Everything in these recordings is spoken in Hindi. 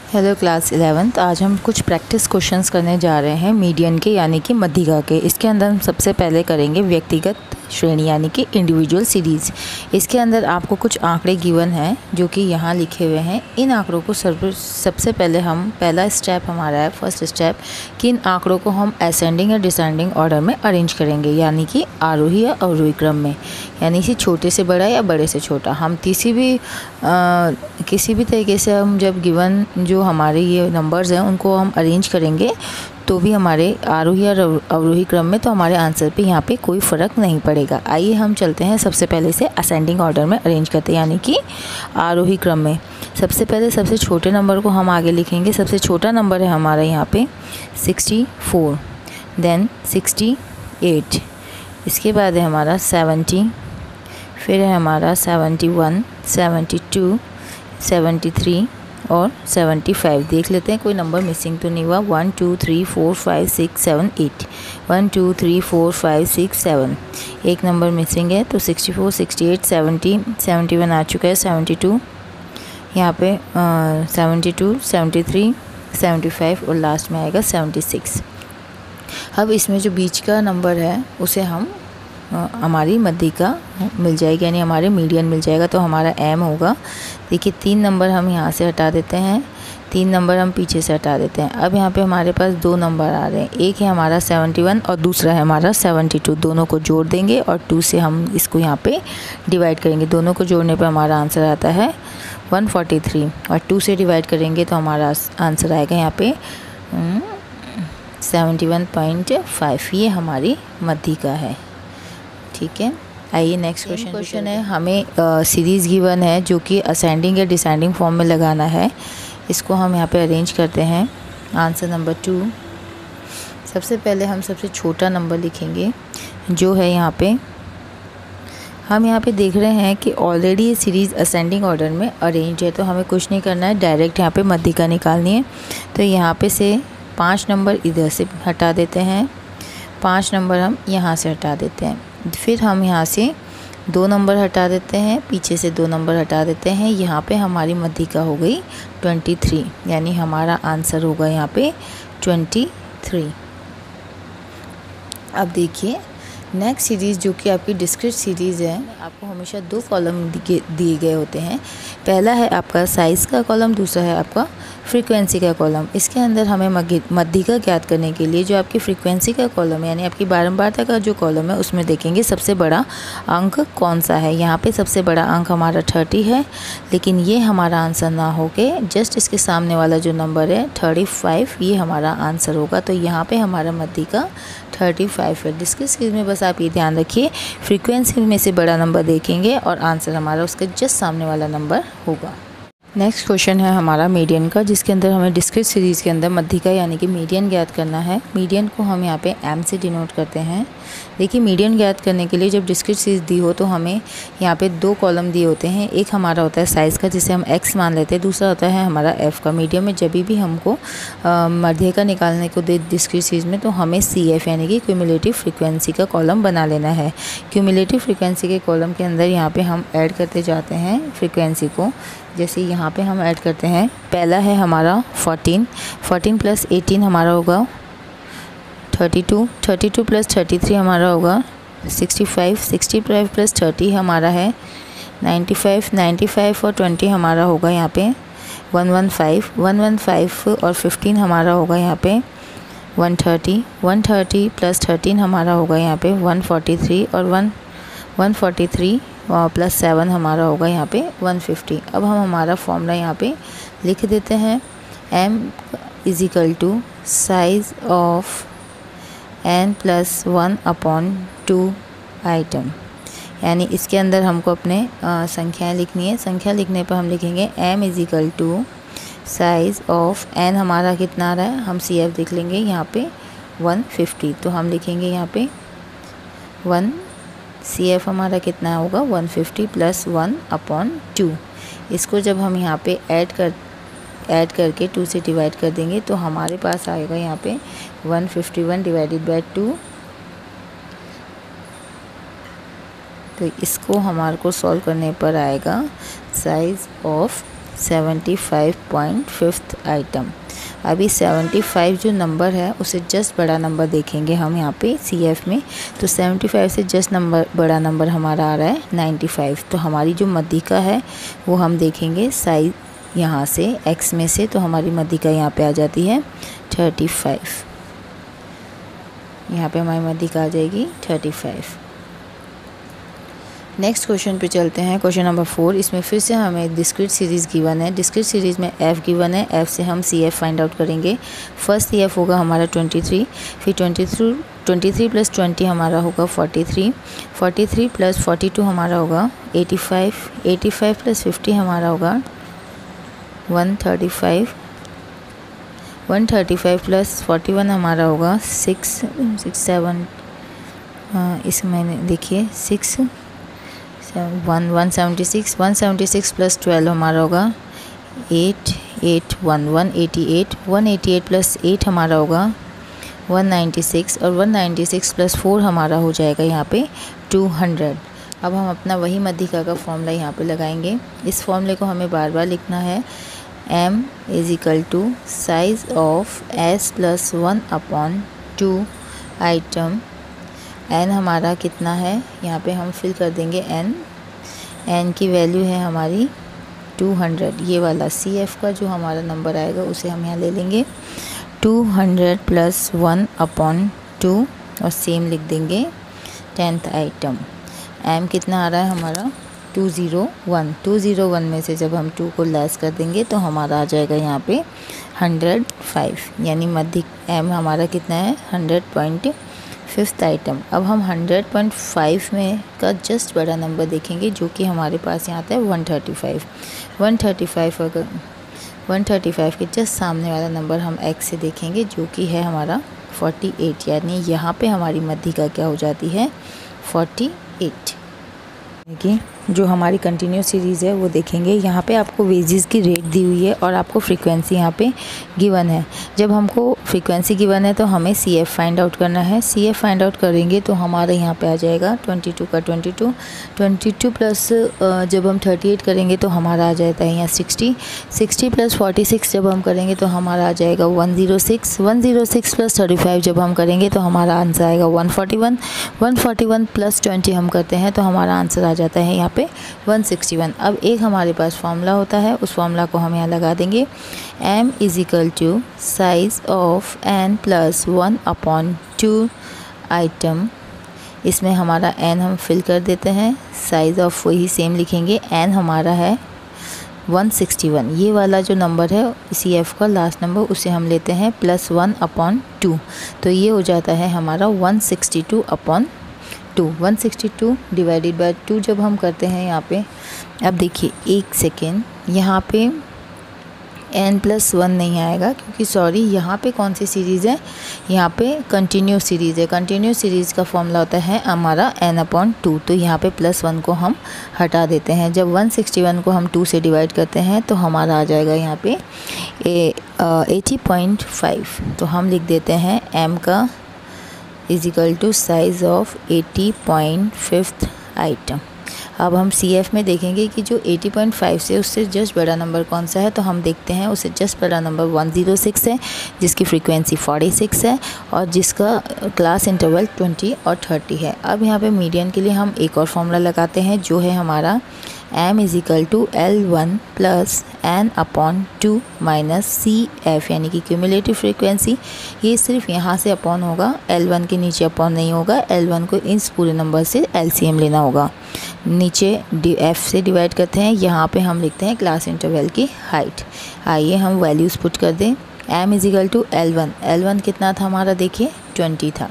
Hello class 11th। आज हम कुछ प्रैक्टिस क्वेश्चंस करने जा रहे हैं मीडियन के यानी कि मध्यिका के। इसके अंदर हम सबसे पहले करेंगे व्यक्तिगत श्रेणी यानी कि इंडिविजुअल सीरीज़। इसके अंदर आपको कुछ आंकड़े गिवन हैं जो कि यहाँ लिखे हुए हैं। इन आंकड़ों को सबसे पहले हम पहला स्टेप हमारा है, फर्स्ट स्टेप, कि इन आंकड़ों को हम असेंडिंग या डिसेंडिंग ऑर्डर में अरेंज करेंगे, यानी कि आरोही या अवरोही क्रम में, यानी कि छोटे से बड़ा या बड़े से छोटा। हम किसी भी तरीके से हम जब गिवन जो हमारे ये नंबर्स हैं उनको हम अरेंज करेंगे तो भी हमारे आरोही या अवरोही क्रम में तो हमारे आंसर पे यहाँ पे कोई फ़र्क नहीं पड़ेगा। आइए हम चलते हैं, सबसे पहले से असेंडिंग ऑर्डर में अरेंज करते हैं, यानी कि आरोही क्रम में। सबसे पहले सबसे छोटे नंबर को हम आगे लिखेंगे। सबसे छोटा नंबर है हमारा यहाँ पे 64, देन 68, इसके बाद है हमारा 70, फिर है हमारा 71, 72, 73 और 75। देख लेते हैं कोई नंबर मिसिंग तो नहीं हुआ। 1 2 3 4 5 6 7 8, 1 2 3 4 5 6 7, एक नंबर मिसिंग है तो 64, 68, 70, 71 आ चुका है, 72 यहाँ पे 72, 73, 75 और लास्ट में आएगा 76। अब इसमें जो बीच का नंबर है उसे हम हमारी मध्यिका मिल जाएगी, यानी हमारे मीडियन मिल जाएगा, तो हमारा m होगा। देखिए 3 नंबर हम यहाँ से हटा देते हैं, 3 नंबर हम पीछे से हटा देते हैं। अब यहाँ पे हमारे पास 2 नंबर आ रहे हैं, एक है हमारा 71 और दूसरा है हमारा 72। दोनों को जोड़ देंगे और 2 से हम इसको यहाँ पे डिवाइड करेंगे। दोनों को जोड़ने पर हमारा आंसर आता है 143 और 2 से डिवाइड करेंगे तो हमारा आंसर आएगा यहाँ पे 71.5। ये हमारी मध्यिका है, ठीक है। आइए नेक्स्ट क्वेश्चन है। हमें सीरीज़ गिवन है जो कि असेंडिंग या डिसेंडिंग फॉर्म में लगाना है। इसको हम यहाँ पे अरेंज करते हैं। Answer number 2। सबसे पहले हम सबसे छोटा नंबर लिखेंगे जो है यहाँ पे। हम यहाँ पे देख रहे हैं कि ऑलरेडी ये सीरीज़ असेंडिंग ऑर्डर में अरेंज है, तो हमें कुछ नहीं करना है, डायरेक्ट यहाँ पे मध्यिका निकालनी है। तो यहाँ पे से 5 नंबर इधर से हटा देते हैं, 5 नंबर हम यहाँ से हटा देते हैं, फिर हम यहाँ से 2 नंबर हटा देते हैं, पीछे से 2 नंबर हटा देते हैं। यहाँ पे हमारी मध्यिका हो गई 23, यानी हमारा आंसर होगा यहाँ पे 23। अब देखिए नेक्स्ट सीरीज़ जो कि आपकी डिस्क्रीट सीरीज़ है। आपको हमेशा 2 कॉलम दिए गए होते हैं। पहला है आपका साइज़ का कॉलम, दूसरा है आपका फ्रीक्वेंसी का कॉलम। इसके अंदर हमें मध्यिका ज्ञात करने के लिए जो आपकी फ्रीक्वेंसी का कॉलम है, यानी आपकी बारंबारता का जो कॉलम है, उसमें देखेंगे सबसे बड़ा अंक कौन सा है। यहाँ पे सबसे बड़ा अंक हमारा 30 है, लेकिन ये हमारा आंसर ना हो के जस्ट इसके सामने वाला जो नंबर है 35, ये हमारा आंसर होगा। तो यहाँ पे हमारा मध्यिका 35 है। डिस्क्रीट सीरीज़ में बस आप ये ध्यान रखिए, फ्रीक्वेंसी में से बड़ा नंबर देखेंगे और आंसर हमारा उसके जस्ट सामने वाला नंबर होगा। नेक्स्ट क्वेश्चन है हमारा मीडियन का, जिसके अंदर हमें डिस्क्रीट सीरीज़ के अंदर मध्यिका यानी कि मीडियन ज्ञात करना है। मीडियन को हम यहाँ पे m से डिनोट करते हैं। देखिए मीडियन ज्ञात करने के लिए जब डिस्क्रीट सीरीज़ दी हो तो हमें यहाँ पे 2 कॉलम दिए होते हैं। एक हमारा होता है साइज़ का, जिसे हम x मान लेते हैं, दूसरा होता है हमारा f का। मीडियन में जब भी हमको मध्यिका निकालने को दे डिस्क्रीट सीरीज़ में, तो हमें CF यानी कि क्यूमुलेटिव फ्रीक्वेंसी का कॉलम बना लेना है। क्यूमुलेटिव फ्रीक्वेंसी के कॉलम के अंदर यहाँ पर हम ऐड करते जाते हैं फ्रीक्वेंसी को। जैसे यहाँ पे हम ऐड करते हैं, पहला है हमारा 14 प्लस 18 हमारा होगा 32 प्लस 33 हमारा होगा 65 प्लस 30 हमारा है 95 और 20 हमारा होगा यहाँ पे 115 और 15 हमारा होगा यहाँ पे 130 प्लस 13 हमारा होगा यहाँ पे 143 और 143 प्लस 7 हमारा होगा यहाँ पे 150। अब हम हमारा फॉर्मूला यहाँ पे लिख देते हैं। m = size of n + 1/2 item, यानी इसके अंदर हमको अपने संख्याएं लिखनी है। संख्या लिखने पर हम लिखेंगे m = साइज़ ऑफ n हमारा कितना आ रहा है, हम CF देख लेंगे यहाँ पे 150, तो हम लिखेंगे यहाँ पे 1, CF हमारा कितना होगा 150 + 1/2। इसको जब हम यहाँ पे ऐड करके 2 से डिवाइड कर देंगे तो हमारे पास आएगा यहाँ पे 151 / 2। तो इसको हमारे को सॉल्व करने पर आएगा साइज़ ऑफ 75.5 आइटम। अभी 75 जो नंबर है उसे जस्ट बड़ा नंबर देखेंगे हम यहाँ पे CF में, तो 75 से जस्ट बड़ा नंबर हमारा आ रहा है 95। तो हमारी जो मध्यिका है वो हम देखेंगे साइज यहाँ से x में से, तो हमारी मध्यिका यहाँ पे आ जाती है 35। यहाँ पे हमारी मध्यिका आ जाएगी 35। नेक्स्ट क्वेश्चन पे चलते हैं, क्वेश्चन नंबर 4। इसमें फिर से हमें डिस्क्रीट सीरीज़ गिवन है। डिस्क्रीट सीरीज़ में f गिवन है, f से हम CF फाइंड आउट करेंगे। फर्स्ट CF होगा हमारा 23, फिर 23 प्लस 20 हमारा होगा 43, 43 प्लस 42 हमारा होगा 85, 85 प्लस 50 हमारा होगा 135, 135 प्लस 41 हमारा होगा 667, इसमें देखिए 176, 176 प्लस 12 हमारा होगा 881, 188, 188 प्लस 8 हमारा होगा 196, और 196 प्लस 4 हमारा हो जाएगा यहाँ पे 200। अब हम अपना वही मध्यिका का फॉर्मूला यहाँ पे लगाएंगे। इस फॉर्मूले को हमें बार बार लिखना है। m is equal to size of s plus 1/2 item. n हमारा कितना है यहाँ पे हम फिल कर देंगे n की वैल्यू है हमारी 200। ये वाला CF का जो हमारा नंबर आएगा उसे हम यहाँ ले लेंगे 200 प्लस 1/2 और सेम लिख देंगे 10th आइटम। m कितना आ रहा है हमारा 201। 201 में से जब हम 2 को लेस कर देंगे तो हमारा आ जाएगा यहाँ पे 105, यानी मध्य m हमारा कितना है 100.5 आइटम। अब हम 100.5 में का जस्ट बड़ा नंबर देखेंगे जो कि हमारे पास यहाँ आता है 135। 135 अगर 135 के जस्ट सामने वाला नंबर हम x से देखेंगे जो कि है हमारा 48, यानी यहाँ पे हमारी मध्यिका क्या हो जाती है 48। देखिए जो हमारी कंटिन्यूस सीरीज़ है वो देखेंगे। यहाँ पे आपको वेजेस की रेट दी हुई है और आपको फ्रीक्वेंसी यहाँ पे गिवन है। जब हमको फ्रीक्वेंसी गिवन है तो हमें CF फाइंड आउट करना है। CF फाइंड आउट करेंगे तो हमारे यहाँ पे आ जाएगा 22 का 22 प्लस जब हम 38 करेंगे तो हमारा आ जाता है यहाँ 60 प्लस 46 जब हम करेंगे तो हमारा आ जाएगा 106 प्लस 35 जब हम करेंगे तो हमारा आंसर आएगा 141 प्लस 20 हम करते हैं तो हमारा आंसर आ जाता है यहाँ पे 161। अब एक हमारे पास फार्मूला होता है, उस फार्मूला को हम यहाँ लगा देंगे। m is equal to size of n plus 1/2 item. इसमें हमारा n हम फिल कर देते हैं, साइज ऑफ वही सेम लिखेंगे। n हमारा है 161। ये वाला जो नंबर है CF का लास्ट नंबर उसे हम लेते हैं प्लस 1/2, तो ये हो जाता है हमारा 162/2। 162 डिवाइडेड बाय 2 जब हम करते हैं यहाँ पे, अब देखिए एक सेकेंड, यहाँ पे n प्लस 1 नहीं आएगा क्योंकि सॉरी यहाँ पे कौन सी सीरीज़ है, यहाँ पे कंटिन्यूस सीरीज़ है। कंटिन्यूस सीरीज़ का फॉर्मूला होता है हमारा n/2, तो यहाँ पे प्लस 1 को हम हटा देते हैं। जब 161 को हम 2 से डिवाइड करते हैं तो हमारा आ जाएगा यहाँ पे 80.5। तो हम लिख देते हैं m का is equal to size of 80.5 item. अब हम CF में देखेंगे कि जो 80.5 से उससे जस्ट बड़ा नंबर कौन सा है, तो हम देखते हैं उससे जस्ट बड़ा नंबर 106 है जिसकी फ्रीक्वेंसी 46 है और जिसका क्लास इंटरवल 20 और 30 है। अब यहाँ पे मीडियन के लिए हम एक और फॉर्मूला लगाते हैं जो है हमारा m is equal to L1 plus n/2 minus CF, यानी कि क्यूमुलेटिव फ्रीक्वेंसी। ये सिर्फ यहाँ से अपॉन होगा, L1 के नीचे अपॉन नहीं होगा। L1 को इस पूरे नंबर से LCM लेना होगा। नीचे f से डिवाइड करते हैं, यहाँ पे हम लिखते हैं क्लास इंटरवल की हाइट। आइए हम वैल्यूज़ पुट कर दें। m is equal to L1 कितना था हमारा, देखिए 20 था,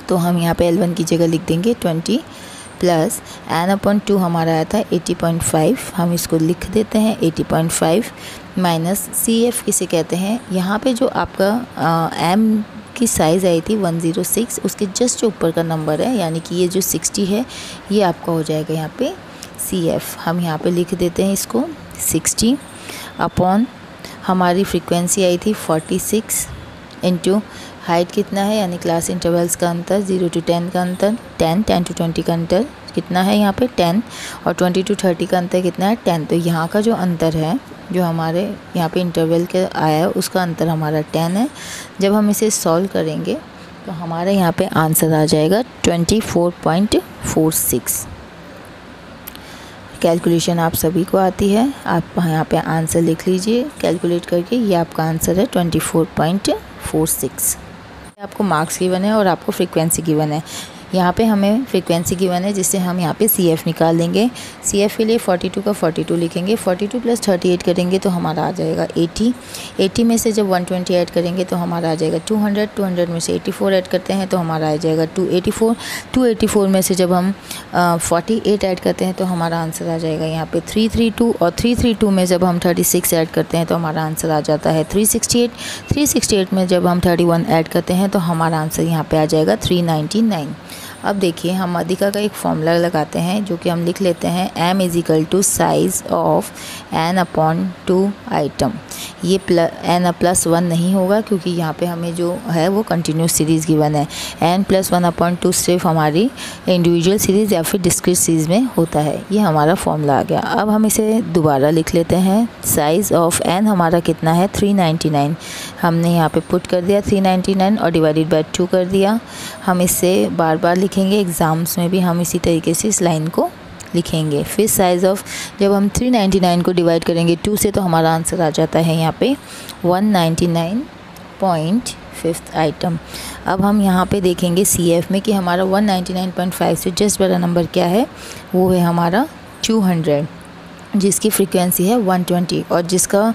तो हम यहाँ पे L1 की जगह लिख देंगे 20 प्लस n/2 हमारा आया था 80.5, हम इसको लिख देते हैं 80.5 माइनस CF किसे कहते हैं, यहाँ पे जो आपका m की साइज़ आई थी 106, उसके जस्ट जो ऊपर का नंबर है, यानी कि ये जो 60 है ये आपका हो जाएगा यहाँ पे CF। हम यहाँ पे लिख देते हैं इसको 60 अपॉन हमारी फ्रीक्वेंसी आई थी 46 इंटू हाइट कितना है, यानी क्लास इंटरवल्स का अंतर 0 to 10 का अंतर 10 to 20 का अंतर कितना है यहाँ पे 10 और 20 to 30 का अंतर कितना है 10। तो यहाँ का जो अंतर है जो हमारे यहाँ पे इंटरवल के आया है उसका अंतर हमारा 10 है। जब हम इसे सॉल्व करेंगे तो हमारे यहाँ पे आंसर आ जाएगा 24.46। कैलकुलेशन आप सभी को आती है, आप यहाँ पे आंसर लिख लीजिए कैलकुलेट करके। ये आपका आंसर है 24.46। आपको मार्क्स गिवन है और आपको फ्रीक्वेंसी गिवन है। यहाँ पे हमें फ्रीक्वेंसी गिवन है जिससे हम यहाँ पे CF निकाल लेंगे। CF के लिए 42 का 42 लिखेंगे, 42 प्लस 38 करेंगे तो हमारा आ जाएगा 80। 80 में से जब 120 ऐड करेंगे तो हमारा आ जाएगा 200। 200 में से 84 ऐड करते हैं तो हमारा आ जाएगा 284। 284 में से जब हम 48 ऐड करते हैं तो हमारा आंसर आ जाएगा यहाँ पे 332। और 332 में जब हम 36 ऐड करते हैं तो हमारा आंसर आ जाता है 368। 368 में जब हम 31 ऐड करते हैं तो हमारा आंसर यहाँ पे आ जाएगा 399। अब देखिए हम अधिका का एक फॉर्मूला लगाते हैं जो कि हम लिख लेते हैं m = size of n/2 item. ये n+1 नहीं होगा क्योंकि यहाँ पे हमें जो है वो कंटिन्यूस सीरीज़ गिवन है। n+1/2 सिर्फ हमारी इंडिविजुअल सीरीज़ या फिर डिस्क्रीट सीरीज़ में होता है। ये हमारा फॉर्मूला आ गया। अब हम इसे दोबारा लिख लेते हैं। साइज़ ऑफ n हमारा कितना है 399। हमने यहाँ पे पुट कर दिया 399 और डिवाइडेड बाय 2 कर दिया। हम इससे बार बार लिखेंगे, एग्ज़ाम्स में भी हम इसी तरीके से इस लाइन को लिखेंगे। फिर साइज़ ऑफ जब हम 399 को डिवाइड करेंगे 2 से तो हमारा आंसर आ जाता है यहाँ पे 199.5 आइटम। अब हम यहाँ पे देखेंगे CF में कि हमारा 199.5 से जस्ट बड़ा नंबर क्या है, वो है हमारा 200, जिसकी फ्रीक्वेंसी है 120 और जिसका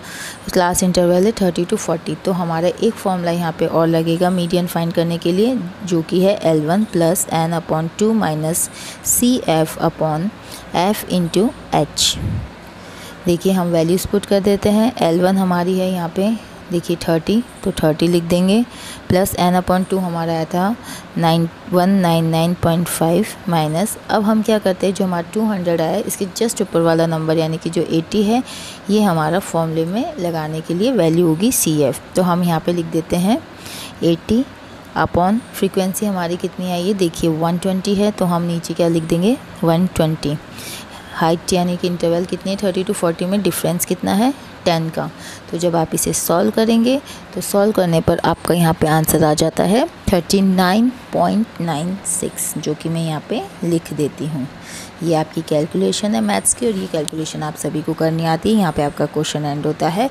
क्लास इंटरवल है 30 to 40। तो हमारा एक फॉर्मूला यहाँ पे और लगेगा मीडियन फाइंड करने के लिए, जो कि है L1 + n/2 minus CF/f × h। देखिए हम वैल्यूज़ पुट कर देते हैं। L1 हमारी है यहाँ पे देखिए 30, तो 30 लिख देंगे, प्लस n/2 हमारा आया था 199.5 माइनस। अब हम क्या करते हैं, जो हमारा 200 आया इसके जस्ट ऊपर वाला नंबर यानी कि जो 80 है, ये हमारा फॉर्मूले में लगाने के लिए वैल्यू होगी CF। तो हम यहाँ पे लिख देते हैं 80 अपॉन फ्रीक्वेंसी हमारी कितनी आई है, देखिए 120 है, तो हम नीचे क्या लिख देंगे 120। हाइट यानी कि इंटरवल कितनी है 30 to 40 में डिफरेंस कितना है 10 का। तो जब आप इसे सॉल्व करेंगे तो सॉल्व करने पर आपका यहाँ पे आंसर आ जाता है 39.96, जो कि मैं यहाँ पे लिख देती हूँ। ये आपकी कैलकुलेशन है मैथ्स की और ये कैलकुलेशन आप सभी को करनी आती है। यहाँ पे आपका क्वेश्चन एंड होता है।